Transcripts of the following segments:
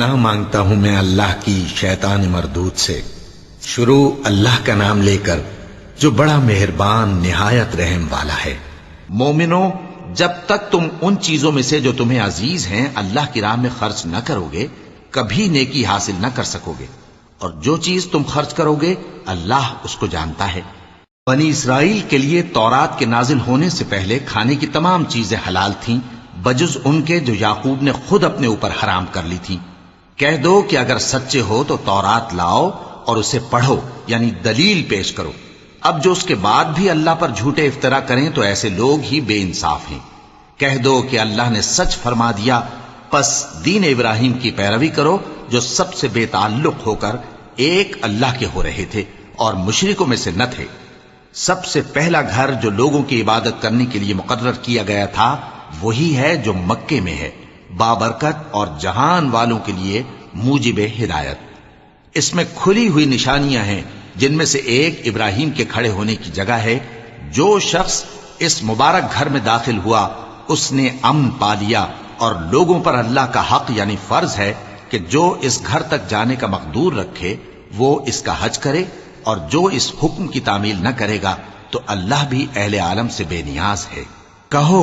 پناہ مانگتا ہوں میں اللہ کی شیطان مردود سے۔ شروع اللہ کا نام لے کر جو بڑا مہربان نہایت رحم والا ہے۔ مومنو، جب تک تم ان چیزوں میں سے جو تمہیں عزیز ہیں اللہ کی راہ میں خرچ نہ کرو گے کبھی نیکی حاصل نہ کر سکو گے، اور جو چیز تم خرچ کرو گے اللہ اس کو جانتا ہے۔ بنی اسرائیل کے لیے تورات کے نازل ہونے سے پہلے کھانے کی تمام چیزیں حلال تھیں بجز ان کے جو یعقوب نے خود اپنے اوپر حرام کر لی تھی۔ کہہ دو کہ اگر سچے ہو تو تورات لاؤ اور اسے پڑھو، یعنی دلیل پیش کرو۔ اب جو اس کے بعد بھی اللہ پر جھوٹے افطرا کریں تو ایسے لوگ ہی بے انصاف ہیں۔ کہہ دو کہ اللہ نے سچ فرما دیا، پس دین ابراہیم کی پیروی کرو جو سب سے بے تعلق ہو کر ایک اللہ کے ہو رہے تھے اور مشرکوں میں سے نہ تھے۔ سب سے پہلا گھر جو لوگوں کی عبادت کرنے کے لیے مقرر کیا گیا تھا وہی ہے جو مکے میں ہے، بابرکت اور جہان والوں کے لیے موجب ہدایت۔ اس میں کھلی ہوئی نشانیاں ہیں جن میں سے ایک ابراہیم کے کھڑے ہونے کی جگہ ہے۔ جو شخص اس مبارک گھر میں داخل ہوا اس نے امن پا لیا، اور لوگوں پر اللہ کا حق یعنی فرض ہے کہ جو اس گھر تک جانے کا مقدور رکھے وہ اس کا حج کرے، اور جو اس حکم کی تعمیل نہ کرے گا تو اللہ بھی اہل عالم سے بے نیاز ہے۔ کہو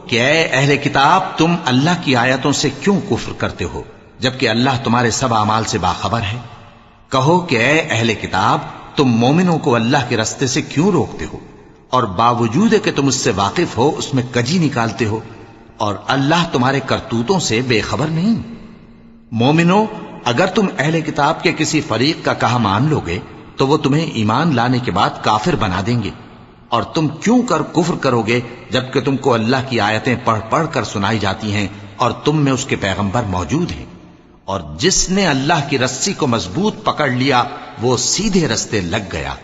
کہ اے اہل کتاب، تم اللہ کی آیتوں سے کیوں کفر کرتے ہو جبکہ اللہ تمہارے سب اعمال سے باخبر ہے؟ کہو کہ اے اہل کتاب، تم مومنوں کو اللہ کے رستے سے کیوں روکتے ہو، اور باوجود کہ تم اس سے واقف ہو اس میں کجی نکالتے ہو، اور اللہ تمہارے کرتوتوں سے بے خبر نہیں؟ مومنو، اگر تم اہل کتاب کے کسی فریق کا کہا مان لو گے تو وہ تمہیں ایمان لانے کے بعد کافر بنا دیں گے، اور تم کیوں کر کفر کرو گے جبکہ تم کو اللہ کی آیتیں پڑھ پڑھ کر سنائی جاتی ہیں اور تم میں اس کے پیغمبر موجود ہیں؟ اور جس نے اللہ کی رسی کو مضبوط پکڑ لیا وہ سیدھے رستے لگ گیا۔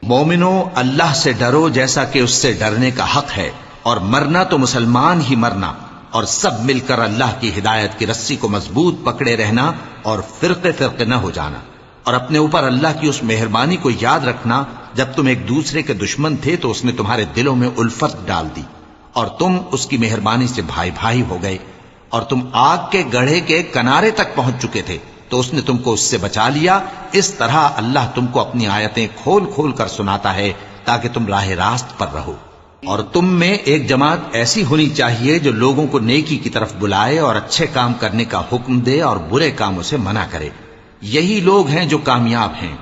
مومنو، اللہ سے ڈرو جیسا کہ اس سے ڈرنے کا حق ہے، اور مرنا تو مسلمان ہی مرنا، اور سب مل کر اللہ کی ہدایت کی رسی کو مضبوط پکڑے رہنا اور فرقے فرقے نہ ہو جانا، اور اپنے اوپر اللہ کی اس مہربانی کو یاد رکھنا جب تم ایک دوسرے کے دشمن تھے تو اس نے تمہارے دلوں میں الفت ڈال دی اور تم اس کی مہربانی سے بھائی بھائی ہو گئے، اور تم آگ کے گڑھے کے کنارے تک پہنچ چکے تھے تو اس نے تم کو اس سے بچا لیا۔ اس طرح اللہ تم کو اپنی آیتیں کھول کھول کر سناتا ہے تاکہ تم راہ راست پر رہو۔ اور تم میں ایک جماعت ایسی ہونی چاہیے جو لوگوں کو نیکی کی طرف بلائے اور اچھے کام کرنے کا حکم دے اور برے کاموں سے منع کرے۔ یہی لوگ ہیں جو کامیاب ہیں،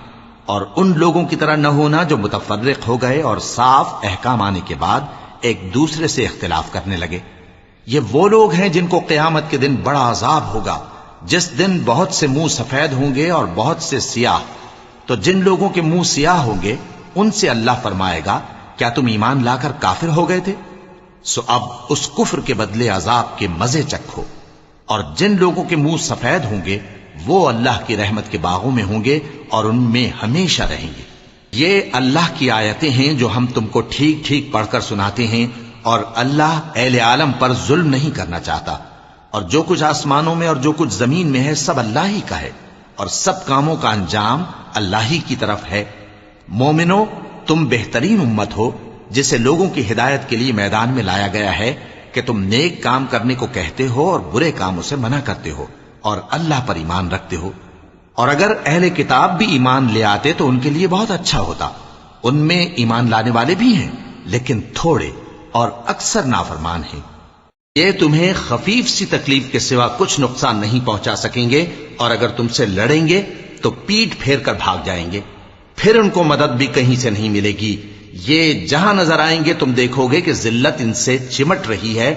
اور ان لوگوں کی طرح نہ ہونا جو متفرق ہو گئے اور صاف احکام آنے کے بعد ایک دوسرے سے اختلاف کرنے لگے۔ یہ وہ لوگ ہیں جن کو قیامت کے دن بڑا عذاب ہوگا، جس دن بہت سے منہ سفید ہوں گے اور بہت سے سیاہ۔ تو جن لوگوں کے منہ سیاہ ہوں گے ان سے اللہ فرمائے گا، کیا تم ایمان لا کر کافر ہو گئے تھے؟ سو اب اس کفر کے بدلے عذاب کے مزے چکھو۔ اور جن لوگوں کے منہ سفید ہوں گے وہ اللہ کی رحمت کے باغوں میں ہوں گے اور ان میں ہمیشہ رہیں گے۔ یہ اللہ کی آیتیں ہیں جو ہم تم کو ٹھیک ٹھیک پڑھ کر سناتے ہیں، اور اللہ اہل عالم پر ظلم نہیں کرنا چاہتا، اور جو کچھ آسمانوں میں اور جو کچھ زمین میں ہے سب اللہ ہی کا ہے، اور سب کاموں کا انجام اللہ ہی کی طرف ہے۔ مومنو، تم بہترین امت ہو جسے لوگوں کی ہدایت کے لیے میدان میں لایا گیا ہے کہ تم نیک کام کرنے کو کہتے ہو اور برے کاموں سے منع کرتے ہو اور اللہ پر ایمان رکھتے ہو۔ اور اگر اہل کتاب بھی ایمان لے آتے تو ان کے لیے بہت اچھا ہوتا، ان میں ایمان لانے والے بھی ہیں لیکن تھوڑے اور اکثر نافرمان ہیں۔ یہ تمہیں خفیف سی تکلیف کے سوا کچھ نقصان نہیں پہنچا سکیں گے، اور اگر تم سے لڑیں گے تو پیٹ پھیر کر بھاگ جائیں گے، پھر ان کو مدد بھی کہیں سے نہیں ملے گی۔ یہ جہاں نظر آئیں گے تم دیکھو گے کہ ذلت ان سے چمٹ رہی ہے،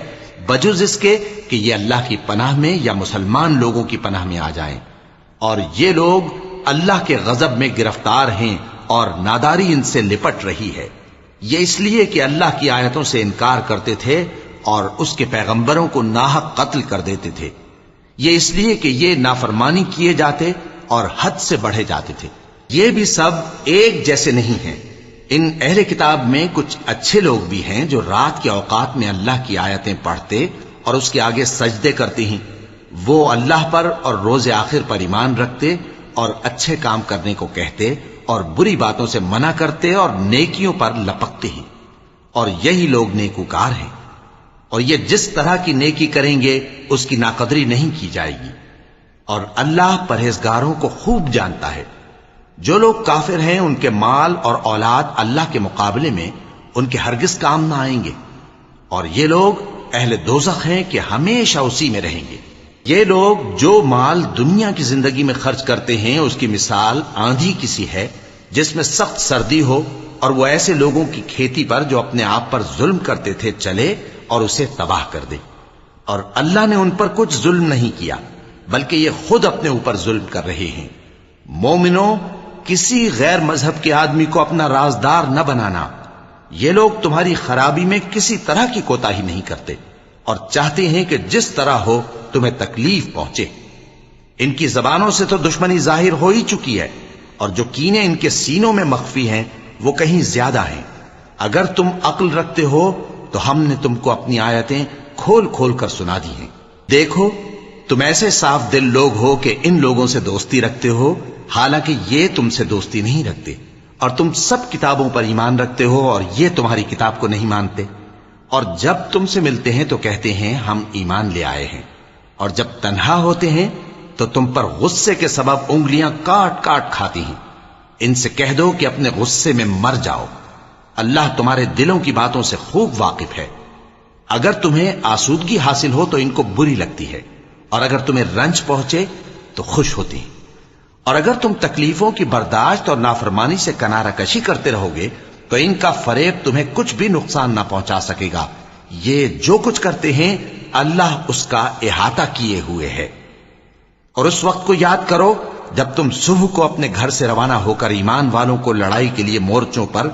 بجز اس کے کہ یہ اللہ کی پناہ میں یا مسلمان لوگوں کی پناہ میں آ جائیں۔ اور یہ لوگ اللہ کے غضب میں گرفتار ہیں اور ناداری ان سے لپٹ رہی ہے۔ یہ اس لیے کہ اللہ کی آیتوں سے انکار کرتے تھے اور اس کے پیغمبروں کو ناحق قتل کر دیتے تھے۔ یہ اس لیے کہ یہ نافرمانی کیے جاتے اور حد سے بڑھے جاتے تھے۔ یہ بھی سب ایک جیسے نہیں ہیں۔ ان اہل کتاب میں کچھ اچھے لوگ بھی ہیں جو رات کے اوقات میں اللہ کی آیتیں پڑھتے اور اس کے آگے سجدے کرتے ہیں۔ وہ اللہ پر اور روز آخر پر ایمان رکھتے اور اچھے کام کرنے کو کہتے اور بری باتوں سے منع کرتے اور نیکیوں پر لپکتے ہیں، اور یہی لوگ نیکوکار ہیں۔ اور یہ جس طرح کی نیکی کریں گے اس کی ناقدری نہیں کی جائے گی۔ اور اللہ پرہیزگاروں کو خوب جانتا ہے۔ جو لوگ کافر ہیں ان کے مال اور اولاد اللہ کے مقابلے میں ان کے ہرگز کام نہ آئیں گے، اور یہ لوگ اہل دوزخ ہیں کہ ہمیشہ اسی میں رہیں گے۔ یہ لوگ جو مال دنیا کی زندگی میں خرچ کرتے ہیں اس کی مثال آندھی کسی ہے جس میں سخت سردی ہو، اور وہ ایسے لوگوں کی کھیتی پر جو اپنے آپ پر ظلم کرتے تھے چلے اور اسے تباہ کر دے۔ اور اللہ نے ان پر کچھ ظلم نہیں کیا بلکہ یہ خود اپنے اوپر ظلم کر رہے ہیں۔ مومنوں، کسی غیر مذہب کے آدمی کو اپنا رازدار نہ بنانا۔ یہ لوگ تمہاری خرابی میں کسی طرح کی کوتاہی نہیں کرتے اور چاہتے ہیں کہ جس طرح ہو تمہیں تکلیف پہنچے۔ ان کی زبانوں سے تو دشمنی ظاہر ہو ہی چکی ہے، اور جو کینے ان کے سینوں میں مخفی ہیں وہ کہیں زیادہ ہیں۔ اگر تم عقل رکھتے ہو تو ہم نے تم کو اپنی آیتیں کھول کھول کر سنا دی ہیں۔ دیکھو، تم ایسے صاف دل لوگ ہو کہ ان لوگوں سے دوستی رکھتے ہو، حالانکہ یہ تم سے دوستی نہیں رکھتے، اور تم سب کتابوں پر ایمان رکھتے ہو اور یہ تمہاری کتاب کو نہیں مانتے۔ اور جب تم سے ملتے ہیں تو کہتے ہیں ہم ایمان لے آئے ہیں، اور جب تنہا ہوتے ہیں تو تم پر غصے کے سبب انگلیاں کاٹ کاٹ کھاتی ہیں۔ ان سے کہہ دو کہ اپنے غصے میں مر جاؤ، اللہ تمہارے دلوں کی باتوں سے خوب واقف ہے۔ اگر تمہیں آسودگی حاصل ہو تو ان کو بری لگتی ہے، اور اگر تمہیں رنج پہنچے تو خوش ہوتی ہیں۔ اور اگر تم تکلیفوں کی برداشت اور نافرمانی سے کنارہ کشی کرتے رہو گے تو ان کا فریب تمہیں کچھ بھی نقصان نہ پہنچا سکے گا۔ یہ جو کچھ کرتے ہیں اللہ اس کا احاطہ کیے ہوئے ہے۔ اور اس وقت کو یاد کرو جب تم صبح کو اپنے گھر سے روانہ ہو کر ایمان والوں کو لڑائی کے لیے مورچوں پر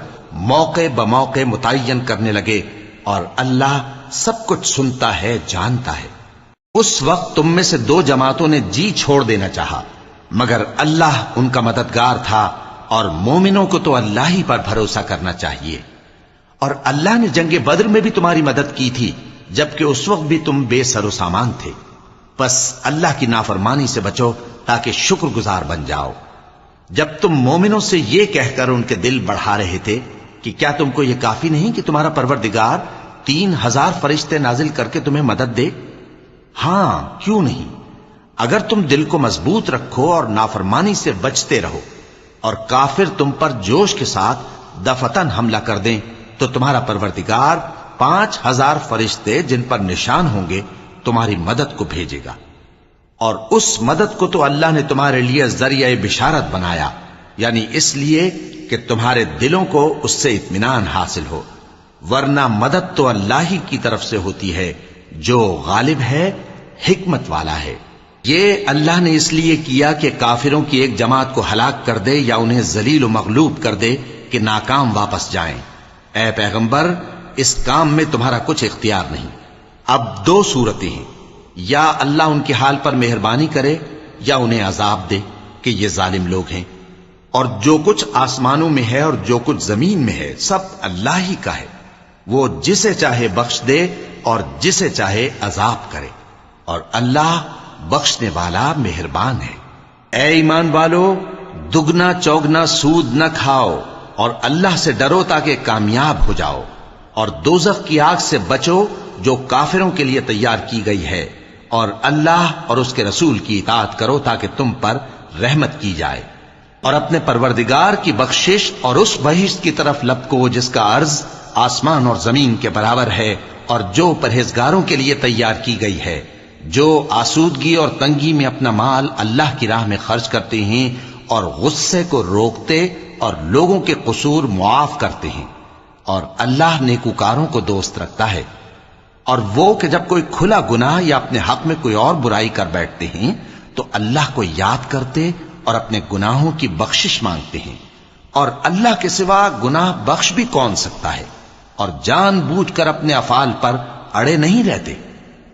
موقع بموقع متعین کرنے لگے، اور اللہ سب کچھ سنتا ہے، جانتا ہے۔ اس وقت تم میں سے دو جماعتوں نے جی چھوڑ دینا چاہا، مگر اللہ ان کا مددگار تھا، اور مومنوں کو تو اللہ ہی پر بھروسہ کرنا چاہیے۔ اور اللہ نے جنگ بدر میں بھی تمہاری مدد کی تھی جبکہ اس وقت بھی تم بے سر و سامان تھے۔ بس اللہ کی نافرمانی سے بچو تاکہ شکر گزار بن جاؤ۔ جب تم مومنوں سے یہ کہہ کر ان کے دل بڑھا رہے تھے کہ کیا تم کو یہ کافی نہیں کہ تمہارا پروردگار 3000 فرشتے نازل کر کے تمہیں مدد دے؟ ہاں، کیوں نہیں؟ اگر تم دل کو مضبوط رکھو اور نافرمانی سے بچتے رہو، اور کافر تم پر جوش کے ساتھ دفتن حملہ کر دیں تو تمہارا پروردگار 5000 فرشتے جن پر نشان ہوں گے تمہاری مدد کو بھیجے گا۔ اور اس مدد کو تو اللہ نے تمہارے لیے ذریعہ بشارت بنایا، یعنی اس لیے کہ تمہارے دلوں کو اس سے اطمینان حاصل ہو، ورنہ مدد تو اللہ ہی کی طرف سے ہوتی ہے جو غالب ہے، حکمت والا ہے۔ یہ اللہ نے اس لیے کیا کہ کافروں کی ایک جماعت کو ہلاک کر دے یا انہیں ذلیل و مغلوب کر دے کہ ناکام واپس جائیں۔ اے پیغمبر، اس کام میں تمہارا کچھ اختیار نہیں۔ اب دو صورتیں ہیں، یا اللہ ان کے حال پر مہربانی کرے یا انہیں عذاب دے کہ یہ ظالم لوگ ہیں۔ اور جو کچھ آسمانوں میں ہے اور جو کچھ زمین میں ہے سب اللہ ہی کا ہے، وہ جسے چاہے بخش دے اور جسے چاہے عذاب کرے، اور اللہ بخشنے والا مہربان ہے۔ اے ایمان والو، دگنا چوگنا سود نہ کھاؤ اور اللہ سے ڈرو تاکہ کامیاب ہو جاؤ، اور دوزخ کی آگ سے بچو جو کافروں کے لیے تیار کی گئی ہے، اور اللہ اور اس کے رسول کی اطاعت کرو تاکہ تم پر رحمت کی جائے، اور اپنے پروردگار کی بخشش اور اس بہشت کی طرف لپکو جس کا عرض آسمان اور زمین کے برابر ہے، اور جو پرہیزگاروں کے لیے تیار کی گئی ہے، جو آسودگی اور تنگی میں اپنا مال اللہ کی راہ میں خرچ کرتے ہیں اور غصے کو روکتے اور لوگوں کے قصور معاف کرتے ہیں، اور اللہ نیکوکاروں کو دوست رکھتا ہے۔ اور وہ کہ جب کوئی کھلا گناہ یا اپنے حق میں کوئی اور برائی کر بیٹھتے ہیں تو اللہ کو یاد کرتے اور اپنے گناہوں کی بخشش مانگتے ہیں، اور اللہ کے سوا گناہ بخش بھی کون سکتا ہے، اور جان بوجھ کر اپنے افعال پر اڑے نہیں رہتے۔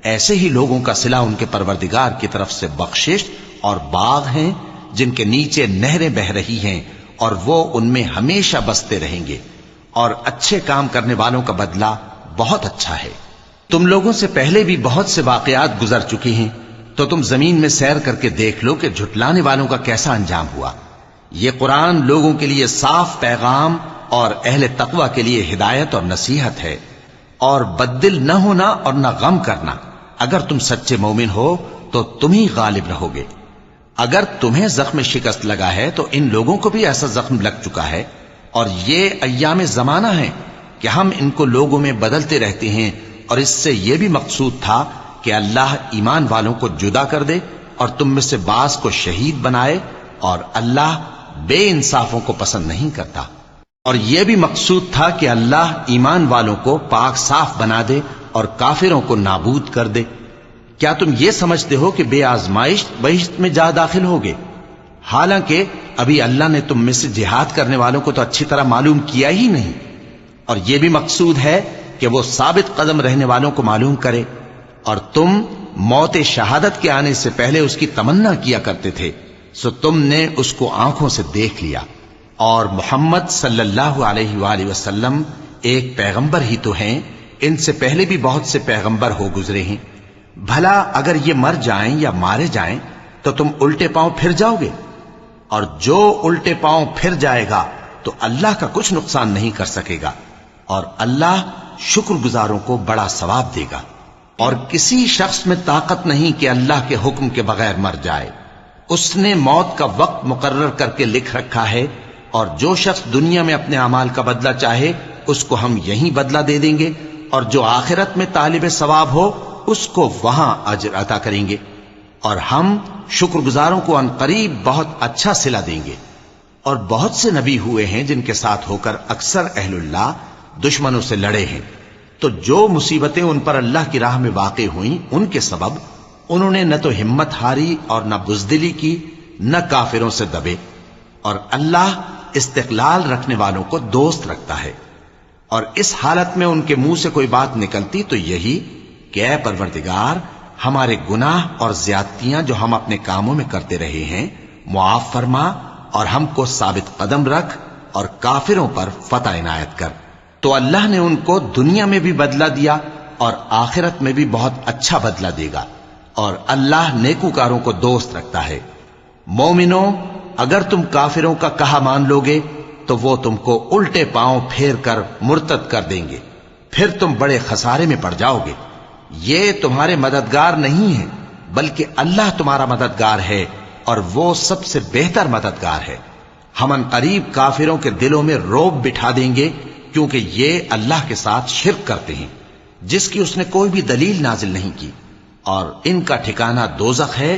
ایسے ہی لوگوں کا صلہ ان کے پروردگار کی طرف سے بخشش اور باغ ہیں جن کے نیچے نہریں بہ رہی ہیں، اور وہ ان میں ہمیشہ بستے رہیں گے، اور اچھے کام کرنے والوں کا بدلہ بہت اچھا ہے۔ تم لوگوں سے پہلے بھی بہت سے واقعات گزر چکے ہیں، تو تم زمین میں سیر کر کے دیکھ لو کہ جھٹلانے والوں کا کیسا انجام ہوا۔ یہ قرآن لوگوں کے لیے صاف پیغام اور اہل تقوی کے لیے ہدایت اور نصیحت ہے، اور بددل نہ ہونا اور نہ غم کرنا۔ اگر تم سچے مومن ہو تو تم ہی غالب رہو گے۔ اگر تمہیں زخم شکست لگا ہے تو ان لوگوں کو بھی ایسا زخم لگ چکا ہے، اور یہ ایام زمانہ ہیں کہ ہم ان کو لوگوں میں بدلتے رہتے ہیں، اور اس سے یہ بھی مقصود تھا کہ اللہ ایمان والوں کو جدا کر دے اور تم میں سے بعض کو شہید بنائے، اور اللہ بے انصافوں کو پسند نہیں کرتا۔ اور یہ بھی مقصود تھا کہ اللہ ایمان والوں کو پاک صاف بنا دے اور کافروں کو نابود کر دے۔ کیا تم یہ سمجھتے ہو کہ بے آزمائش بہشت میں جا داخل ہوگے؟ حالانکہ ابھی اللہ نے تم میں سے جہاد کرنے والوں کو تو اچھی طرح معلوم کیا ہی نہیں، اور یہ بھی مقصود ہے کہ وہ ثابت قدم رہنے والوں کو معلوم کرے، اور تم موت شہادت کے آنے سے پہلے اس کی تمنا کیا کرتے تھے، سو تم نے اس کو آنکھوں سے دیکھ لیا۔ اور محمد صلی اللہ علیہ وآلہ وسلم ایک پیغمبر ہی تو ہیں، ان سے پہلے بھی بہت سے پیغمبر ہو گزرے ہیں، بھلا اگر یہ مر جائیں یا مارے جائیں تو تم الٹے پاؤں پھر جاؤ گے؟ اور جو الٹے پاؤں پھر جائے گا تو اللہ کا کچھ نقصان نہیں کر سکے گا، اور اللہ شکر گزاروں کو بڑا ثواب دے گا۔ اور کسی شخص میں طاقت نہیں کہ اللہ کے حکم کے بغیر مر جائے، اس نے موت کا وقت مقرر کر کے لکھ رکھا ہے، اور جو شخص دنیا میں اپنے اعمال کا بدلہ چاہے اس کو ہم یہیں بدلہ دے دیں گے، اور جو آخرت میں طالب ثواب ہو اس کو وہاں اجر عطا کریں گے، اور ہم شکر گزاروں کو عنقریب بہت اچھا صلہ دیں گے۔ اور بہت سے نبی ہوئے ہیں جن کے ساتھ ہو کر اکثر اہل اللہ دشمنوں سے لڑے ہیں، تو جو مصیبتیں ان پر اللہ کی راہ میں واقع ہوئیں ان کے سبب انہوں نے نہ تو ہمت ہاری اور نہ بزدلی کی، نہ کافروں سے دبے، اور اللہ استقلال رکھنے والوں کو دوست رکھتا ہے۔ اور اس حالت میں ان کے منہ سے کوئی بات نکلتی تو یہی کہ اے پروردگار، ہمارے گناہ اور زیادتیاں جو ہم اپنے کاموں میں کرتے رہے ہیں معاف فرما، اور ہم کو ثابت قدم رکھ، اور کافروں پر فتح عنایت کر۔ تو اللہ نے ان کو دنیا میں بھی بدلہ دیا اور آخرت میں بھی بہت اچھا بدلہ دے گا، اور اللہ نیکوکاروں کو دوست رکھتا ہے۔ مومنو، اگر تم کافروں کا کہا مان لوگے تو وہ تم کو الٹے پاؤں پھیر کر مرتد کر دیں گے، پھر تم بڑے خسارے میں پڑ جاؤ گے۔ یہ تمہارے مددگار نہیں ہے بلکہ اللہ تمہارا مددگار ہے، اور وہ سب سے بہتر مددگار ہے۔ ہم عنقریب کافروں کے دلوں میں رعب بٹھا دیں گے، کیونکہ یہ اللہ کے ساتھ شرک کرتے ہیں جس کی اس نے کوئی بھی دلیل نازل نہیں کی، اور ان کا ٹھکانہ دوزخ ہے،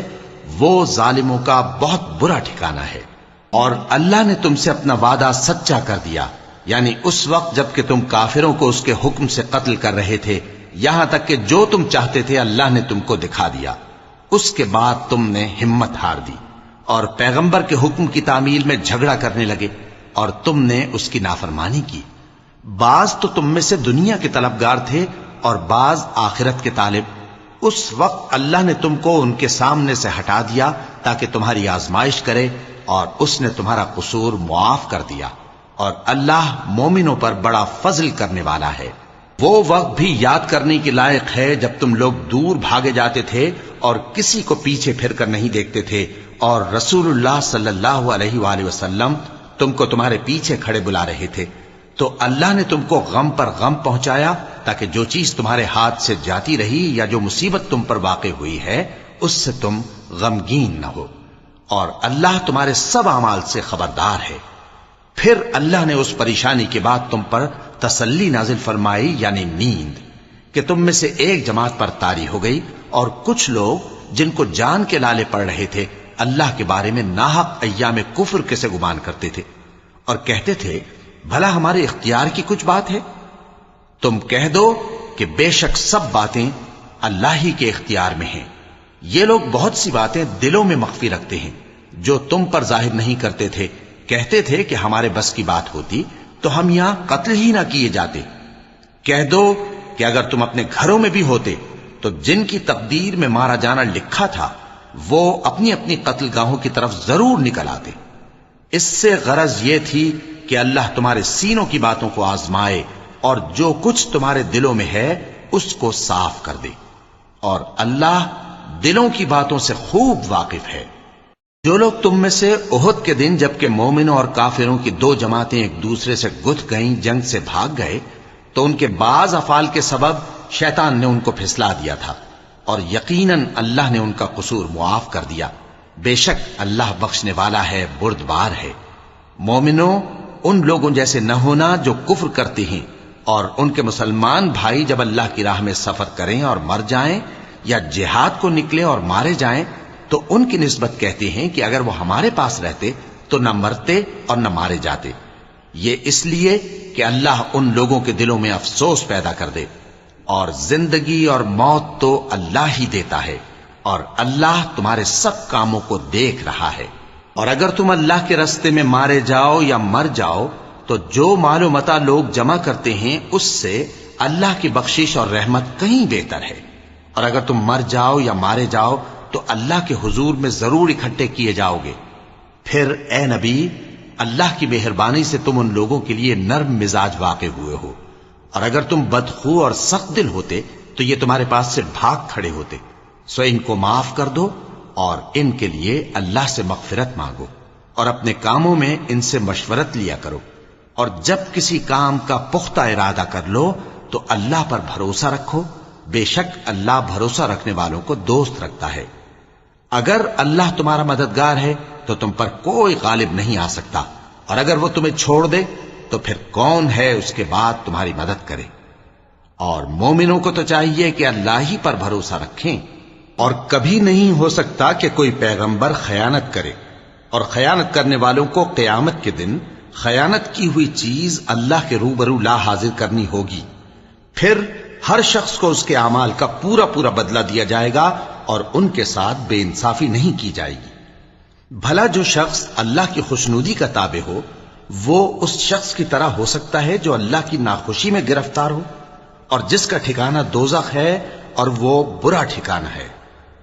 وہ ظالموں کا بہت برا ٹھکانہ ہے۔ اور اللہ نے تم سے اپنا وعدہ سچا کر دیا، یعنی اس وقت جب کہ تم کافروں کو اس کے حکم سے قتل کر رہے تھے، یہاں تک کہ جو تم چاہتے تھے اللہ نے تم کو دکھا دیا۔ اس کے بعد تم نے ہمت ہار دی اور پیغمبر کے حکم کی تعمیل میں جھگڑا کرنے لگے، اور تم نے اس کی نافرمانی کی۔ بعض تو تم میں سے دنیا کے طلبگار تھے اور بعض آخرت کے طالب۔ اس وقت اللہ نے تم کو ان کے سامنے سے ہٹا دیا تاکہ تمہاری آزمائش کرے، اور اس نے تمہارا قصور معاف کر دیا، اور اللہ مومنوں پر بڑا فضل کرنے والا ہے۔ وہ وقت بھی یاد کرنے کے لائق ہے جب تم لوگ دور بھاگے جاتے تھے اور کسی کو پیچھے پھر کر نہیں دیکھتے تھے، اور رسول اللہ صلی اللہ علیہ وآلہ وسلم تم کو تمہارے پیچھے کھڑے بلا رہے تھے، تو اللہ نے تم کو غم پر غم پہنچایا تاکہ جو چیز تمہارے ہاتھ سے جاتی رہی یا جو مصیبت تم پر واقع ہوئی ہے اس سے تم غمگین نہ ہو، اور اللہ تمہارے سب اعمال سے خبردار ہے۔ پھر اللہ نے اس پریشانی کے بعد تم پر تسلی نازل فرمائی، یعنی نیند، کہ تم میں سے ایک جماعت پر طاری ہو گئی، اور کچھ لوگ جن کو جان کے لالے پڑ رہے تھے اللہ کے بارے میں ناحق ایام کفر کے سے گمان کرتے تھے، اور کہتے تھے بھلا ہمارے اختیار کی کچھ بات ہے؟ تم کہہ دو کہ بے شک سب باتیں اللہ ہی کے اختیار میں ہیں۔ یہ لوگ بہت سی باتیں دلوں میں مخفی رکھتے ہیں جو تم پر ظاہر نہیں کرتے تھے۔ کہتے تھے کہ ہمارے بس کی بات ہوتی تو ہم یہاں قتل ہی نہ کیے جاتے۔ کہہ دو کہ اگر تم اپنے گھروں میں بھی ہوتے تو جن کی تقدیر میں مارا جانا لکھا تھا وہ اپنی اپنی قتل گاہوں کی طرف ضرور نکل آتے۔ اس سے غرض یہ تھی کہ اللہ تمہارے سینوں کی باتوں کو آزمائے اور جو کچھ تمہارے دلوں میں ہے اس کو صاف کر دے، اور اللہ دلوں کی باتوں سے خوب واقف ہے۔ جو لوگ تم میں سے احد کے دن جبکہ مومنوں اور کافروں کی دو جماعتیں ایک دوسرے سے گتھ گئیں جنگ سے بھاگ گئے تو ان کے بعض افعال کے سبب شیطان نے ان کو پھسلا دیا تھا، اور یقیناً اللہ نے ان کا قصور معاف کر دیا۔ بے شک اللہ بخشنے والا ہے، بردبار ہے۔ مومنوں، ان لوگوں جیسے نہ ہونا جو کفر کرتے ہیں اور ان کے مسلمان بھائی جب اللہ کی راہ میں سفر کریں اور مر جائیں یا جہاد کو نکلے اور مارے جائیں تو ان کی نسبت کہتے ہیں کہ اگر وہ ہمارے پاس رہتے تو نہ مرتے اور نہ مارے جاتے، یہ اس لیے کہ اللہ ان لوگوں کے دلوں میں افسوس پیدا کر دے، اور زندگی اور موت تو اللہ ہی دیتا ہے، اور اللہ تمہارے سب کاموں کو دیکھ رہا ہے۔ اور اگر تم اللہ کے راستے میں مارے جاؤ یا مر جاؤ تو جو مال و متاع لوگ جمع کرتے ہیں اس سے اللہ کی بخشش اور رحمت کہیں بہتر ہے، اور اگر تم مر جاؤ یا مارے جاؤ تو اللہ کے حضور میں ضرور اکٹھے کیے جاؤ گے۔ پھر اے نبی، اللہ کی مہربانی سے تم ان لوگوں کے لیے نرم مزاج واقع ہوئے ہو، اور اگر تم بدخو اور سخت دل ہوتے تو یہ تمہارے پاس سے بھاگ کھڑے ہوتے، سو ان کو معاف کر دو اور ان کے لیے اللہ سے مغفرت مانگو، اور اپنے کاموں میں ان سے مشورت لیا کرو، اور جب کسی کام کا پختہ ارادہ کر لو تو اللہ پر بھروسہ رکھو، بے شک اللہ بھروسہ رکھنے والوں کو دوست رکھتا ہے۔ اگر اللہ تمہارا مددگار ہے تو تم پر کوئی غالب نہیں آ سکتا، اور اگر وہ تمہیں چھوڑ دے تو پھر کون ہے اس کے بعد تمہاری مدد کرے۔ اور مومنوں کو تو چاہیے کہ اللہ ہی پر بھروسہ رکھیں، اور کبھی نہیں ہو سکتا کہ کوئی پیغمبر خیانت کرے، اور خیانت کرنے والوں کو قیامت کے دن خیانت کی ہوئی چیز اللہ کے روبرو لا حاضر کرنی ہوگی، پھر ہر شخص کو اس کے اعمال کا پورا پورا بدلہ دیا جائے گا، اور ان کے ساتھ بے انصافی نہیں کی جائے گی۔ بھلا جو شخص اللہ کی خوشنودی کا تابع ہو وہ اس شخص کی طرح ہو سکتا ہے جو اللہ کی ناخوشی میں گرفتار ہو، اور جس کا ٹھکانہ دوزخ ہے اور وہ برا ٹھکانہ ہے۔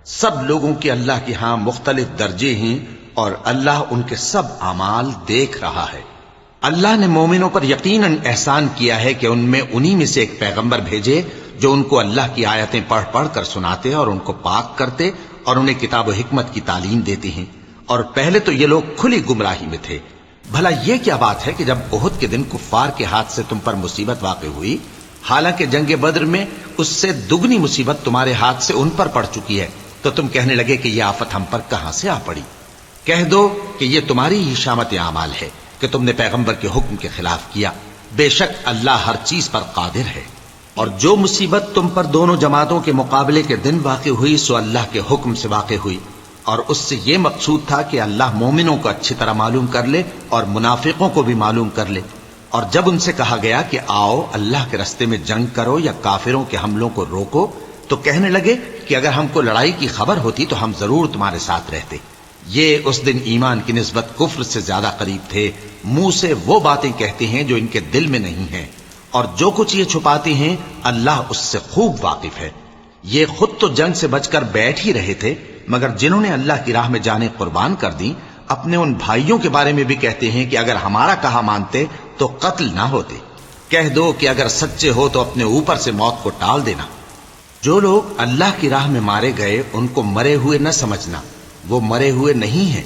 سب لوگوں کے اللہ کے ہاں مختلف درجے ہیں، اور اللہ ان کے سب اعمال دیکھ رہا ہے۔ اللہ نے مومنوں پر یقیناً احسان کیا ہے کہ ان میں انہی میں سے ایک پیغمبر بھیجے جو ان کو اللہ کی آیتیں پڑھ پڑھ کر سناتے اور ان کو پاک کرتے اور انہیں کتاب و حکمت کی تعلیم دیتے ہیں، اور پہلے تو یہ لوگ کھلی گمراہی میں تھے۔ بھلا یہ کیا بات ہے کہ جب احد کے دن کفار کے ہاتھ سے تم پر مصیبت واقع ہوئی، حالانکہ جنگ بدر میں اس سے دگنی مصیبت تمہارے ہاتھ سے ان پر پڑ چکی ہے، تو تم کہنے لگے کہ یہ آفت ہم پر کہاں سے آ پڑی؟ کہہ دو کہ یہ تمہاری ہی شامت اعمال ہے کہ تم نے پیغمبر کے حکم کے خلاف کیا، بے شک اللہ ہر چیز پر قادر ہے۔ اور جو مصیبت تم پر دونوں جماعتوں کے مقابلے کے دن واقع ہوئی سو اللہ کے حکم سے واقع ہوئی، اور اس سے یہ مقصود تھا کہ اللہ مومنوں کو اچھی طرح معلوم کر لے اور منافقوں کو بھی معلوم کر لے۔ اور جب ان سے کہا گیا کہ آؤ اللہ کے راستے میں جنگ کرو یا کافروں کے حملوں کو روکو، تو کہنے لگے کہ اگر ہم کو لڑائی کی خبر ہوتی تو ہم ضرور تمہارے ساتھ رہتے۔ یہ اس دن ایمان کی نسبت کفر سے زیادہ قریب تھے، منہ سے وہ باتیں کہتے ہیں جو ان کے دل میں نہیں ہیں، اور جو کچھ یہ چھپاتے ہیں اللہ اس سے خوب واقف ہے۔ یہ خود تو جنگ سے بچ کر بیٹھ ہی رہے تھے، مگر جنہوں نے اللہ کی راہ میں جانیں قربان کر دیں اپنے ان بھائیوں کے بارے میں بھی کہتے ہیں کہ اگر ہمارا کہا مانتے تو قتل نہ ہوتے۔ کہہ دو کہ اگر سچے ہو تو اپنے اوپر سے موت کو ٹال دینا۔ جو لوگ اللہ کی راہ میں مارے گئے ان کو مرے ہوئے نہ سمجھنا، وہ مرے ہوئے نہیں ہیں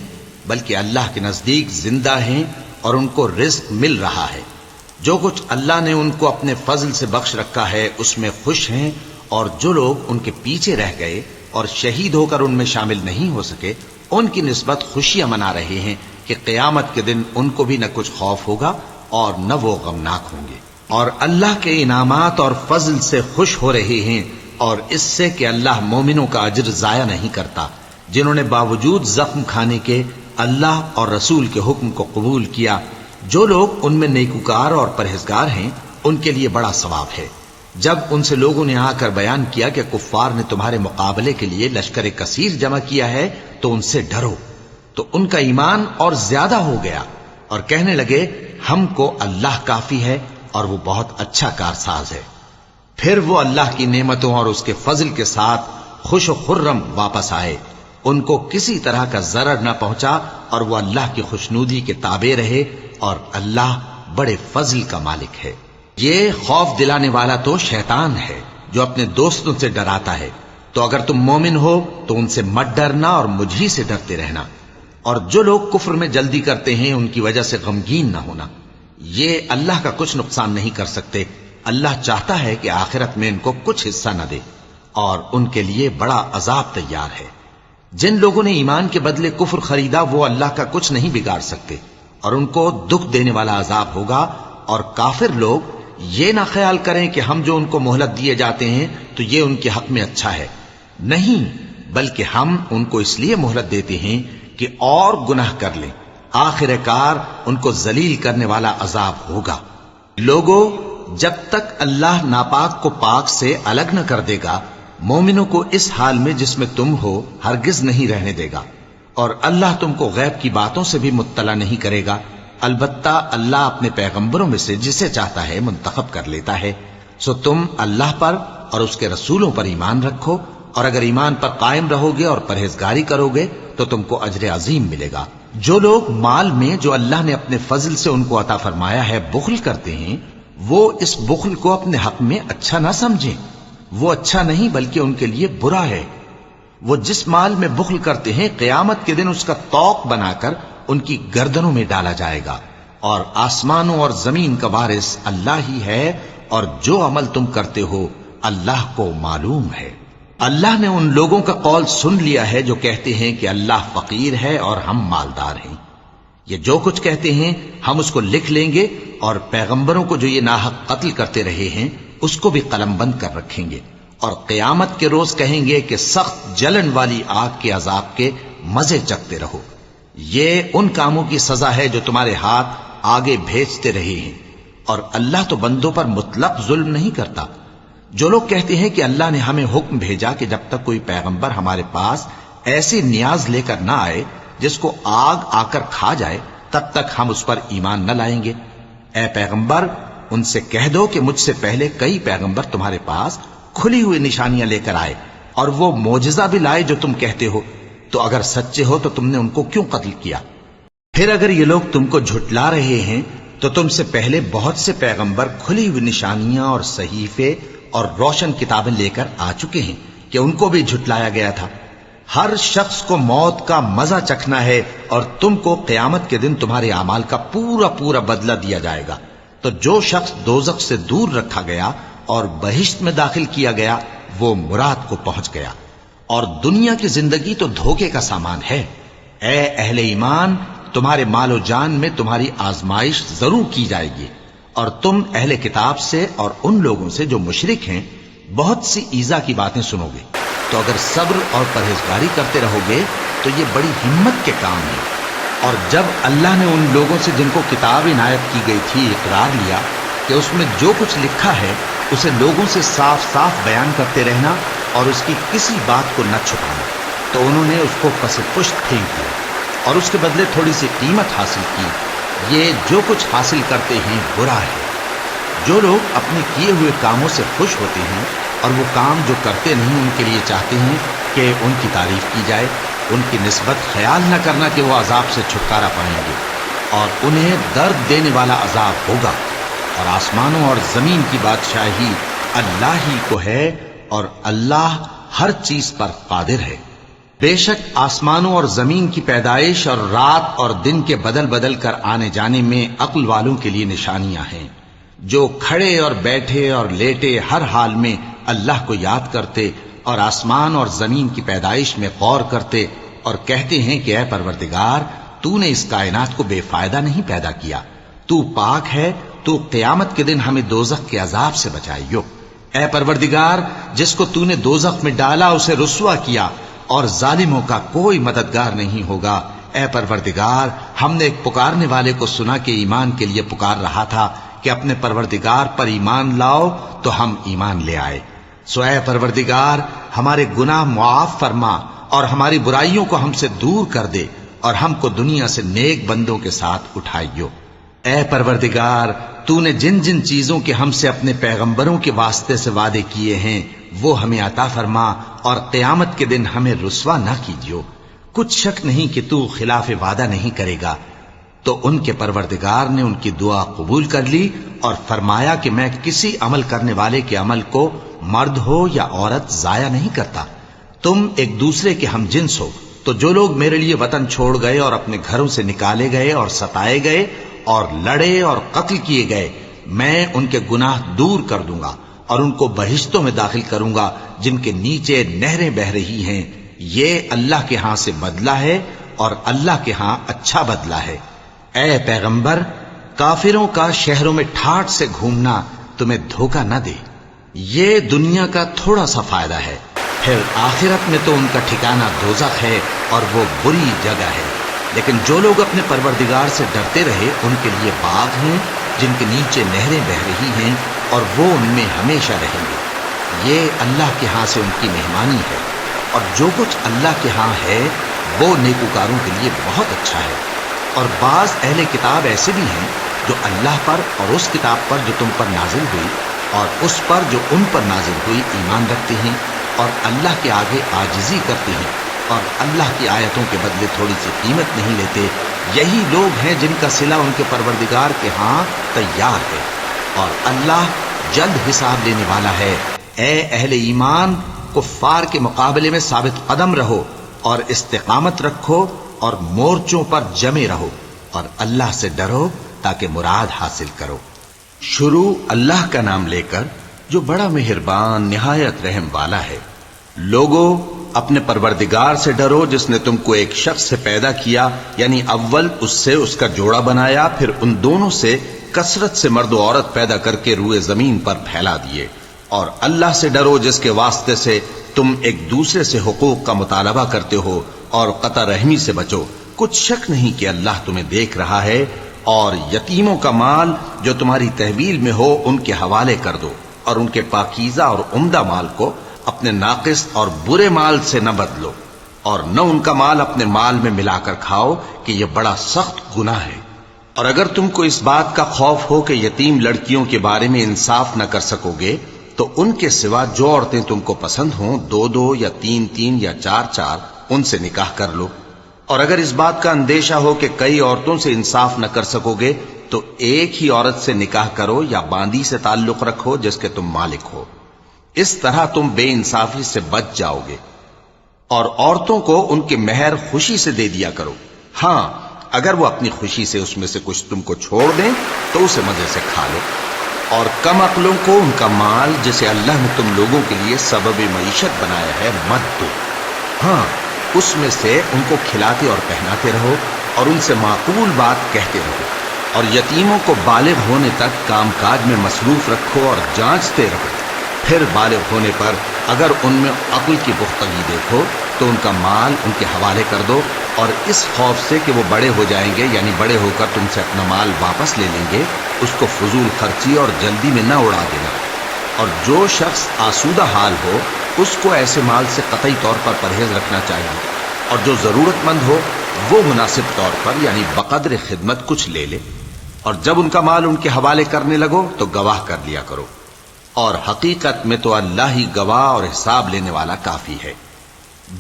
بلکہ اللہ کے نزدیک زندہ ہیں اور ان کو رزق مل رہا ہے۔ جو کچھ اللہ نے ان کو اپنے فضل سے بخش رکھا ہے اس میں خوش ہیں، اور جو لوگ ان کے پیچھے رہ گئے اور شہید ہو کر ان میں شامل نہیں ہو سکے ان کی نسبت خوشیاں منا رہے ہیں کہ قیامت کے دن ان کو بھی نہ کچھ خوف ہوگا اور نہ وہ غمناک ہوں گے، اور اللہ کے انعامات اور فضل سے خوش ہو رہے ہیں، اور اس سے کہ اللہ مومنوں کا اجر ضائع نہیں کرتا، جنہوں نے باوجود زخم کھانے کے اللہ اور رسول کے حکم کو قبول کیا۔ جو لوگ ان میں نیکوکار اور پرہیزگار ہیں ان کے لیے بڑا ثواب ہے۔ جب ان سے لوگوں نے آ کر بیان کیا کہ کفار نے تمہارے مقابلے کے لیے لشکر کثیر جمع کیا ہے تو ان سے ڈرو، تو ان کا ایمان اور زیادہ ہو گیا، اور کہنے لگے ہم کو اللہ کافی ہے اور وہ بہت اچھا کارساز ہے۔ پھر وہ اللہ کی نعمتوں اور اس کے فضل کے ساتھ خوش و خرم واپس آئے، ان کو کسی طرح کا ضرر نہ پہنچا، اور وہ اللہ کی خوشنودی کے تابع رہے، اور اللہ بڑے فضل کا مالک ہے۔ یہ خوف دلانے والا تو شیطان ہے جو اپنے دوستوں سے ڈراتا ہے، تو اگر تم مومن ہو تو ان سے مت ڈرنا اور مجھ ہی سے ڈرتے رہنا، اور جو لوگ کفر میں جلدی کرتے ہیں ان کی وجہ سے غمگین نہ ہونا، یہ اللہ کا کچھ نقصان نہیں کر سکتے۔ اللہ چاہتا ہے کہ آخرت میں ان کو کچھ حصہ نہ دے، اور ان کے لیے بڑا عذاب تیار ہے۔ جن لوگوں نے ایمان کے بدلے کفر خریدا وہ اللہ کا کچھ نہیں بگاڑ سکتے اور ان کو دکھ دینے والا عذاب ہوگا۔ اور کافر لوگ یہ نہ خیال کریں کہ ہم جو ان کو مہلت دیے جاتے ہیں تو یہ ان کے حق میں اچھا ہے، نہیں، بلکہ ہم ان کو اس لیے مہلت دیتے ہیں کہ اور گناہ کر لیں، آخر کار ان کو ذلیل کرنے والا عذاب ہوگا۔ لوگوں، جب تک اللہ ناپاک کو پاک سے الگ نہ کر دے گا، مومنوں کو اس حال میں جس میں تم ہو ہرگز نہیں رہنے دے گا، اور اللہ تم کو غیب کی باتوں سے بھی مطلع نہیں کرے گا۔ البتہ اللہ اپنے پیغمبروں میں سے جسے چاہتا ہے منتخب کر لیتا ہے۔ سو تم اللہ پر اور اس کے رسولوں پر ایمان رکھو، اور اگر ایمان پر قائم رہو گے اور پرہیزگاری کرو گے تو تم کو اجر عظیم ملے گا۔ جو لوگ مال میں جو اللہ نے اپنے فضل سے ان کو عطا فرمایا ہے بخل کرتے ہیں، وہ اس بخل کو اپنے حق میں اچھا نہ سمجھیں، وہ اچھا نہیں بلکہ ان کے لیے برا ہے۔ وہ جس مال میں بخل کرتے ہیں قیامت کے دن اس کا طوق بنا کر ان کی گردنوں میں ڈالا جائے گا، اور آسمانوں اور زمین کا وارث اللہ ہی ہے، اور جو عمل تم کرتے ہو اللہ کو معلوم ہے۔ اللہ نے ان لوگوں کا قول سن لیا ہے جو کہتے ہیں کہ اللہ فقیر ہے اور ہم مالدار ہیں۔ یہ جو کچھ کہتے ہیں ہم اس کو لکھ لیں گے، اور پیغمبروں کو جو یہ ناحق قتل کرتے رہے ہیں اس کو بھی قلم بند کر رکھیں گے، اور قیامت کے روز کہیں گے کہ سخت جلن والی آگ کے عذاب کے مزے چکھتے رہو۔ یہ ان کاموں کی سزا ہے جو تمہارے ہاتھ آگے بھیجتے رہے ہیں، اور اللہ تو بندوں پر مطلق ظلم نہیں کرتا۔ جو لوگ کہتے ہیں کہ اللہ نے ہمیں حکم بھیجا کہ جب تک کوئی پیغمبر ہمارے پاس ایسی نیاز لے کر نہ آئے جس کو آگ آ کر کھا جائے تب تک ہم اس پر ایمان نہ لائیں گے، اے پیغمبر ان سے کہہ دو کہ مجھ سے پہلے کئی پیغمبر تمہارے پاس کھلی ہوئی نشانیاں لے کر آئے اور وہ معجزہ بھی لائے جو تم کہتے ہو، تو اگر سچے ہو تو تم نے ان کو کیوں قتل کیا؟ پھر اگر یہ لوگ تم کو جھٹلا رہے ہیں تو تم سے پہلے بہت سے پیغمبر کھلی ہوئی نشانیاں اور صحیفے اور روشن کتابیں لے کر آ چکے ہیں کہ ان کو بھی جھٹلایا گیا تھا۔ ہر شخص کو موت کا مزہ چکھنا ہے، اور تم کو قیامت کے دن تمہارے اعمال کا پورا پورا بدلہ دیا جائے گا۔ تو جو شخص دوزخ سے دور رکھا گیا اور بہشت میں داخل کیا گیا وہ مراد کو پہنچ گیا، اور دنیا کی زندگی تو دھوکے کا سامان ہے۔ اے اہل ایمان، تمہارے مال و جان میں تمہاری آزمائش ضرور کی جائے گی، اور تم اہل کتاب سے اور ان لوگوں سے جو مشرک ہیں بہت سی ایذا کی باتیں سنو گے، تو اگر صبر اور پرہیزگاری کرتے رہو گے تو یہ بڑی ہمت کے کام ہے۔ اور جب اللہ نے ان لوگوں سے جن کو کتاب عنایت کی گئی تھی اقرار لیا کہ اس میں جو کچھ لکھا ہے اسے لوگوں سے صاف صاف بیان کرتے رہنا اور اس کی کسی بات کو نہ چھپانا، تو انہوں نے اس کو پس پشت پھینک دیا اور اس کے بدلے تھوڑی سی قیمت حاصل کی۔ یہ جو کچھ حاصل کرتے ہیں برا ہے۔ جو لوگ اپنے کیے ہوئے کاموں سے خوش ہوتے ہیں اور وہ کام جو کرتے نہیں ان کے لیے چاہتے ہیں کہ ان کی تعریف کی جائے، ان کی نسبت خیال نہ کرنا کہ وہ عذاب سے چھٹکارا پائیں گے، اور انہیں درد دینے والا عذاب ہوگا۔ اور آسمانوں اور زمین کی بادشاہی اللہ ہی کو ہے، اور اللہ ہر چیز پر قادر ہے۔ بے شک آسمانوں اور زمین کی پیدائش اور رات اور دن کے بدل بدل کر آنے جانے میں عقل والوں کے لیے نشانیاں ہیں، جو کھڑے اور بیٹھے اور لیٹے ہر حال میں اللہ کو یاد کرتے اور آسمان اور زمین کی پیدائش میں غور کرتے اور کہتے ہیں کہ اے پروردگار، تو نے اس کائنات کو بے فائدہ نہیں پیدا کیا، تو پاک ہے، تو قیامت کے دن ہمیں دوزخ کے عذاب سے بچائیو۔ اے پروردگار، جس کو تو نے دوزخ میں ڈالا اسے رسوا کیا، اور ظالموں کا کوئی مددگار نہیں ہوگا۔ اے پروردگار، ہم نے ایک پکارنے والے کو سنا کہ ایمان کے لیے پکار رہا تھا کہ اپنے پروردگار پر ایمان لاؤ، تو ہم ایمان لے آئے۔ سو اے پروردگار، ہمارے گناہ معاف فرما اور ہماری برائیوں کو ہم سے دور کر دے، اور ہم کو دنیا سے نیک بندوں کے ساتھ اٹھائیو۔ اے پروردگار، تو نے جن جن چیزوں کے ہم سے اپنے پیغمبروں کے واسطے سے وعدے کیے ہیں وہ ہمیں عطا فرما، اور قیامت کے دن ہمیں رسوا نہ کیجیو۔ کچھ شک نہیں کہ تو خلاف وعدہ نہیں کرے گا۔ تو ان کے پروردگار نے ان کی دعا قبول کر لی اور فرمایا کہ میں کسی عمل کرنے والے کے عمل کو مرد ہو یا عورت ضائع نہیں کرتا۔ تم ایک دوسرے کے ہم جنس ہو، تو جو لوگ میرے لیے وطن چھوڑ گئے اور اپنے گھروں سے نکالے گئے اور ستائے گئے اور لڑے اور قتل کیے گئے، میں ان کے گناہ دور کر دوں گا اور ان کو بہشتوں میں داخل کروں گا جن کے نیچے نہریں بہ رہی ہیں، یہ اللہ کے ہاں سے بدلہ ہے اور اللہ کے ہاں اچھا بدلہ ہے۔ اے پیغمبر، کافروں کا شہروں میں ٹھاٹھ سے گھومنا تمہیں دھوکہ نہ دے، یہ دنیا کا تھوڑا سا فائدہ ہے، پھر آخرت میں تو ان کا ٹھکانہ دوزخ ہے اور وہ بری جگہ ہے۔ لیکن جو لوگ اپنے پروردگار سے ڈرتے رہے ان کے لیے باغ ہیں جن کے نیچے نہریں بہہ رہی ہیں اور وہ ان میں ہمیشہ رہیں گے۔ یہ اللہ کے ہاں سے ان کی مہمانی ہے، اور جو کچھ اللہ کے ہاں ہے وہ نیکوکاروں کے لیے بہت اچھا ہے۔ اور بعض اہل کتاب ایسے بھی ہیں جو اللہ پر اور اس کتاب پر جو تم پر نازل ہوئی اور اس پر جو ان پر نازل ہوئی ایمان رکھتے ہیں اور اللہ کے آگے عاجزی کرتے ہیں اور اللہ کی آیتوں کے بدلے تھوڑی سی قیمت نہیں لیتے۔ یہی لوگ ہیں جن کا صلہ ان کے پروردگار کے ہاں تیار ہے، اور اللہ جلد حساب لینے والا ہے۔ اے اہل ایمان، کفار کے مقابلے میں ثابت قدم رہو اور استقامت رکھو اور مورچوں پر جمے رہو اور اللہ سے ڈرو تاکہ مراد حاصل کرو۔ شروع اللہ کا نام لے کر جو بڑا مہربان نہایت رحم والا ہے۔ لوگو، اپنے پروردگار سے ڈرو جس نے تم کو ایک شخص سے پیدا کیا، یعنی اول اس سے اس کا جوڑا بنایا، پھر ان دونوں سے کثرت سے مرد و عورت پیدا کر کے روئے زمین پر پھیلا دیے۔ اور اللہ سے ڈرو جس کے واسطے سے تم ایک دوسرے سے حقوق کا مطالبہ کرتے ہو، اور قطع رحمی سے بچو۔ کچھ شک نہیں کہ اللہ تمہیں دیکھ رہا ہے۔ اور یتیموں کا مال جو تمہاری تحویل میں ہو ان کے حوالے کر دو، اور ان کے پاکیزہ اور عمدہ مال کو اپنے ناقص اور برے مال سے نہ بدلو، اور نہ ان کا مال اپنے مال میں ملا کر کھاؤ کہ یہ بڑا سخت گناہ ہے۔ اور اگر تم کو اس بات کا خوف ہو کہ یتیم لڑکیوں کے بارے میں انصاف نہ کر سکو گے تو ان کے سوا جو عورتیں تم کو پسند ہوں، 2 یا 3 یا 4 ان سے نکاح کر لو۔ اور اگر اس بات کا اندیشہ ہو کہ کئی عورتوں سے انصاف نہ کر سکو گے تو ایک ہی عورت سے نکاح کرو یا باندی سے تعلق رکھو جس کے تم مالک ہو، اس طرح تم بے انصافی سے بچ جاؤ گے۔ اور عورتوں کو ان کے مہر خوشی سے دے دیا کرو، ہاں اگر وہ اپنی خوشی سے اس میں سے کچھ تم کو چھوڑ دیں تو اسے مزے سے کھا لو۔ اور کم عقلوں کو ان کا مال جسے اللہ نے تم لوگوں کے لیے سبب معیشت بنایا ہے مت دو، ہاں اس میں سے ان کو کھلاتے اور پہناتے رہو اور ان سے معقول بات کہتے رہو۔ اور یتیموں کو بالغ ہونے تک کام کاج میں مصروف رکھو اور جانچتے رہو، پھر بالغ ہونے پر اگر ان میں عقل کی پختگی دیکھو تو ان کا مال ان کے حوالے کر دو، اور اس خوف سے کہ وہ بڑے ہو جائیں گے، یعنی بڑے ہو کر تم سے اپنا مال واپس لے لیں گے، اس کو فضول خرچی اور جلدی میں نہ اڑا دینا۔ اور جو شخص آسودہ حال ہو اس کو ایسے مال سے قطعی طور پر پرہیز رکھنا چاہیے، اور جو ضرورت مند ہو وہ مناسب طور پر یعنی بقدر خدمت کچھ لے لے۔ اور جب ان کا مال ان کے حوالے کرنے لگو تو گواہ کر لیا کرو، اور حقیقت میں تو اللہ ہی گواہ اور حساب لینے والا کافی ہے۔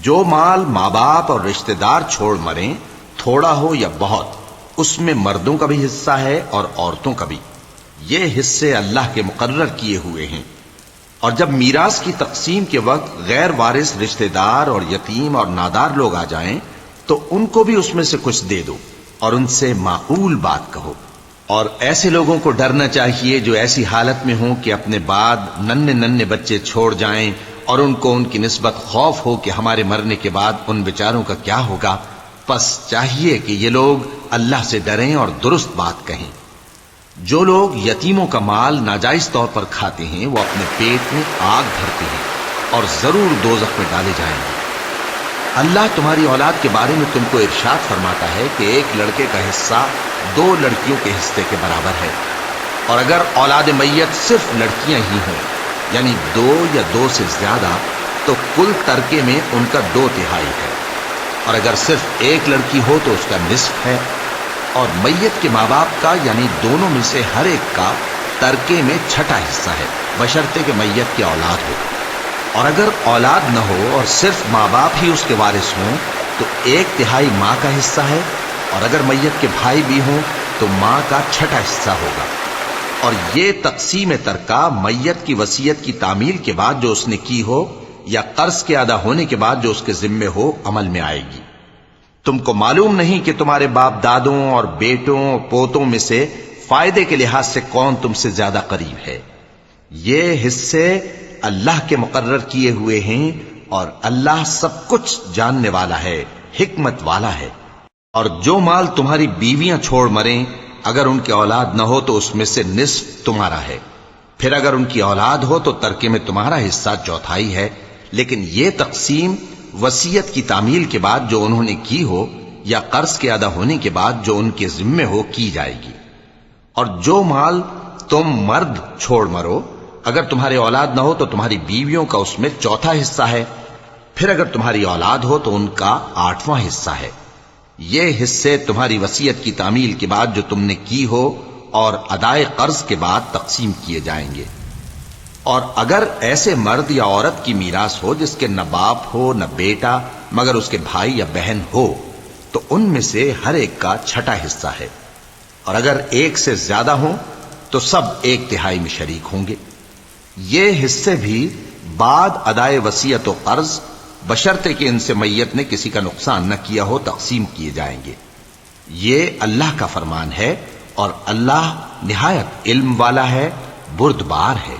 جو مال ماں باپ اور رشتہ دار چھوڑ مریں، تھوڑا ہو یا بہت، اس میں مردوں کا بھی حصہ ہے اور عورتوں کا بھی، یہ حصے اللہ کے مقرر کیے ہوئے ہیں۔ اور جب میراث کی تقسیم کے وقت غیر وارث رشتہ دار اور یتیم اور نادار لوگ آ جائیں تو ان کو بھی اس میں سے کچھ دے دو اور ان سے معقول بات کہو۔ اور ایسے لوگوں کو ڈرنا چاہیے جو ایسی حالت میں ہوں کہ اپنے بعد ننھے بچے چھوڑ جائیں اور ان کو ان کی نسبت خوف ہو کہ ہمارے مرنے کے بعد ان بیچاروں کا کیا ہوگا۔ پس چاہیے کہ یہ لوگ اللہ سے ڈریں اور درست بات کہیں۔ جو لوگ یتیموں کا مال ناجائز طور پر کھاتے ہیں وہ اپنے پیٹ میں آگ بھرتے ہیں اور ضرور دوزخ میں ڈالے جائیں گے۔ اللہ تمہاری اولاد کے بارے میں تم کو ارشاد فرماتا ہے کہ ایک لڑکے کا حصہ 2 لڑکیوں کے حصے کے برابر ہے، اور اگر اولاد میت صرف لڑکیاں ہی ہوں یعنی 2 یا 2 سے زیادہ تو کل ترکے میں ان کا 2/3 ہے، اور اگر صرف ایک لڑکی ہو تو اس کا نصف ہے، اور میت کے ماں باپ کا یعنی دونوں میں سے ہر ایک کا ترکے میں 6واں حصہ ہے، بشرطے کہ میت کی اولاد ہو۔ اور اگر اولاد نہ ہو اور صرف ماں باپ ہی اس کے وارث ہوں تو 1/3 ماں کا حصہ ہے، اور اگر میت کے بھائی بھی ہوں تو ماں کا 6واں حصہ ہوگا۔ اور یہ تقسیم ترکہ میت کی وصیت کی تعمیل کے بعد جو اس نے کی ہو یا قرض کے ادا ہونے کے بعد جو اس کے ذمے ہو عمل میں آئے گی۔ تم کو معلوم نہیں کہ تمہارے باپ دادوں اور بیٹوں اور پوتوں میں سے فائدے کے لحاظ سے کون تم سے زیادہ قریب ہے۔ یہ حصے اللہ کے مقرر کیے ہوئے ہیں، اور اللہ سب کچھ جاننے والا ہے، حکمت والا ہے۔ اور جو مال تمہاری بیویاں چھوڑ مریں، اگر ان کی اولاد نہ ہو تو اس میں سے نصف تمہارا ہے، پھر اگر ان کی اولاد ہو تو ترکے میں تمہارا حصہ چوتھائی ہے، لیکن یہ تقسیم وصیت کی تعمیل کے بعد جو انہوں نے کی ہو یا قرض کے ادا ہونے کے بعد جو ان کے ذمے ہو کی جائے گی۔ اور جو مال تم مرد چھوڑ مرو، اگر تمہاری اولاد نہ ہو تو تمہاری بیویوں کا اس میں چوتھا حصہ ہے، پھر اگر تمہاری اولاد ہو تو ان کا 8واں حصہ ہے۔ یہ حصے تمہاری وصیت کی تعمیل کے بعد جو تم نے کی ہو اور ادائے قرض کے بعد تقسیم کیے جائیں گے۔ اور اگر ایسے مرد یا عورت کی میراث ہو جس کے نہ باپ ہو نہ بیٹا مگر اس کے بھائی یا بہن ہو، تو ان میں سے ہر ایک کا چھٹا حصہ ہے، اور اگر ایک سے زیادہ ہوں تو سب 1/3 میں شریک ہوں گے۔ یہ حصے بھی بعد ادائے وصیت و قرض بشرطے کہ ان سے میت نے کسی کا نقصان نہ کیا ہو تقسیم کیے جائیں گے۔ یہ اللہ کا فرمان ہے اور اللہ نہایت علم والا ہے، بردبار ہے۔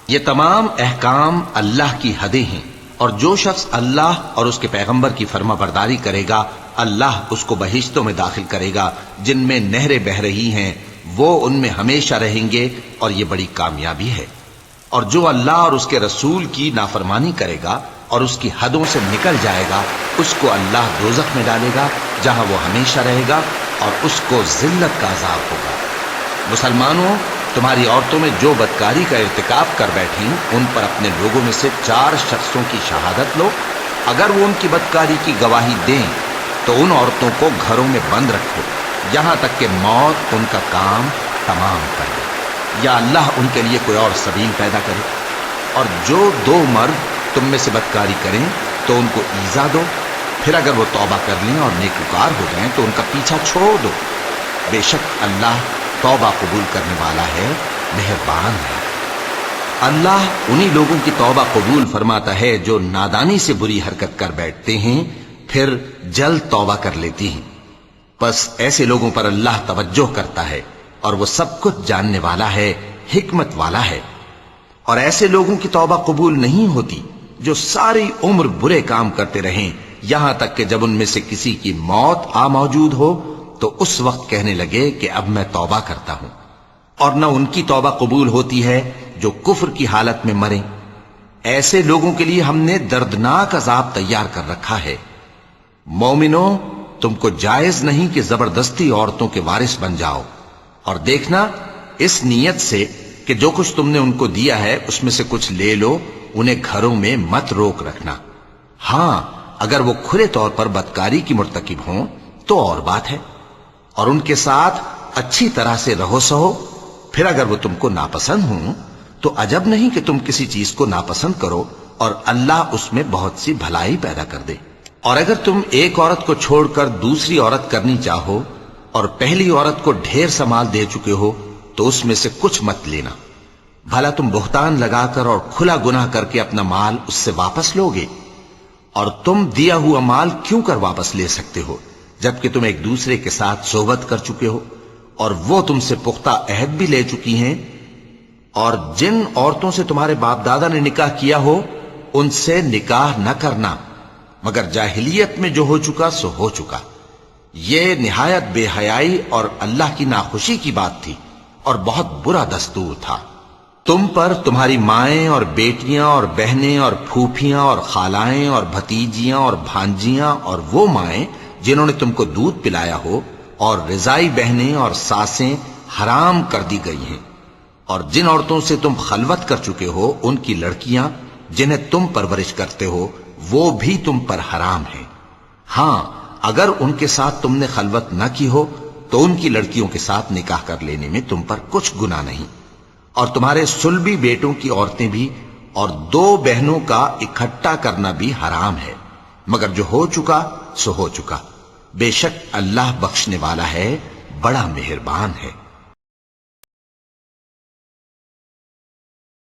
یہ تمام احکام اللہ کی حدیں ہیں، اور جو شخص اللہ اور اس کے پیغمبر کی فرما برداری کرے گا اللہ اس کو بہشتوں میں داخل کرے گا جن میں نہریں بہہ رہی ہیں، وہ ان میں ہمیشہ رہیں گے، اور یہ بڑی کامیابی ہے۔ اور جو اللہ اور اس کے رسول کی نافرمانی کرے گا اور اس کی حدوں سے نکل جائے گا، اس کو اللہ دوزخ میں ڈالے گا جہاں وہ ہمیشہ رہے گا، اور اس کو ذلت کا عذاب ہوگا۔ مسلمانوں، تمہاری عورتوں میں جو بدکاری کا ارتکاب کر بیٹھیں ان پر اپنے لوگوں میں سے 4 شخصوں کی شہادت لو۔ اگر وہ ان کی بدکاری کی گواہی دیں تو ان عورتوں کو گھروں میں بند رکھو یہاں تک کہ موت ان کا کام تمام کر دے، یا اللہ ان کے لیے کوئی اور سبیل پیدا کرے۔ اور جو 2 مرد تم میں سے بدکاری کریں تو ان کو ایذا دو، پھر اگر وہ توبہ کر لیں اور نیکوکار ہو جائیں تو ان کا پیچھا چھوڑ دو۔ بے شک اللہ توبہ قبول کرنے والا ہے، مہربان ہے۔ اللہ انہی لوگوں کی توبہ قبول فرماتا ہے جو نادانی سے بری حرکت کر بیٹھتے ہیں پھر جلد توبہ کر لیتی ہیں، پس ایسے لوگوں پر اللہ توجہ کرتا ہے اور وہ سب کچھ جاننے والا ہے، حکمت والا ہے۔ اور ایسے لوگوں کی توبہ قبول نہیں ہوتی جو ساری عمر برے کام کرتے رہیں یہاں تک کہ جب ان میں سے کسی کی موت آ موجود ہو تو اس وقت کہنے لگے کہ اب میں توبہ کرتا ہوں۔ اور نہ ان کی توبہ قبول ہوتی ہے جو کفر کی حالت میں مریں۔ ایسے لوگوں کے لیے ہم نے دردناک عذاب تیار کر رکھا ہے۔ مومنوں، تم کو جائز نہیں کہ زبردستی عورتوں کے وارث بن جاؤ، اور دیکھنا اس نیت سے کہ جو کچھ تم نے ان کو دیا ہے اس میں سے کچھ لے لو، انہیں گھروں میں مت روک رکھنا۔ ہاں، اگر وہ کھلے طور پر بدکاری کی مرتکب ہوں تو اور بات ہے، اور ان کے ساتھ اچھی طرح سے رہو سہو۔ پھر اگر وہ تم کو ناپسند ہوں تو عجب نہیں کہ تم کسی چیز کو ناپسند کرو، اور اللہ اس میں بہت سی بھلائی پیدا کر دے۔ اور اگر تم ایک عورت کو چھوڑ کر دوسری عورت کرنی چاہو اور پہلی عورت کو ڈھیر سا مال دے چکے ہو تو اس میں سے کچھ مت لینا، بھلا تم بہتان لگا کر اور کھلا گناہ کر کے اپنا مال اس سے واپس لوگے؟ اور تم دیا ہوا مال کیوں کر واپس لے سکتے ہو جبکہ تم ایک دوسرے کے ساتھ صحبت کر چکے ہو اور وہ تم سے پختہ عہد بھی لے چکی ہیں؟ اور جن عورتوں سے تمہارے باپ دادا نے نکاح کیا ہو ان سے نکاح نہ کرنا مگر جاہلیت میں جو ہو چکا سو ہو چکا۔ یہ نہایت بے حیائی اور اللہ کی ناخوشی کی بات تھی اور بہت برا دستور تھا۔ تم پر تمہاری مائیں اور بیٹیاں اور بہنیں اور پھوپھیاں اور خالائیں اور بھتیجیاں اور بھانجیاں اور وہ مائیں جنہوں نے تم کو دودھ پلایا ہو اور رضائی بہنیں اور ساسیں حرام کر دی گئی ہیں، اور جن عورتوں سے تم خلوت کر چکے ہو ان کی لڑکیاں جنہیں تم پرورش کرتے ہو وہ بھی تم پر حرام ہیں۔ ہاں، اگر ان کے ساتھ تم نے خلوت نہ کی ہو تو ان کی لڑکیوں کے ساتھ نکاح کر لینے میں تم پر کچھ گناہ نہیں۔ اور تمہارے صلبی بیٹوں کی عورتیں بھی اور 2 بہنوں کا اکٹھا کرنا بھی حرام ہے، مگر جو ہو چکا سو ہو چکا۔ بے شک اللہ بخشنے والا ہے، بڑا مہربان ہے۔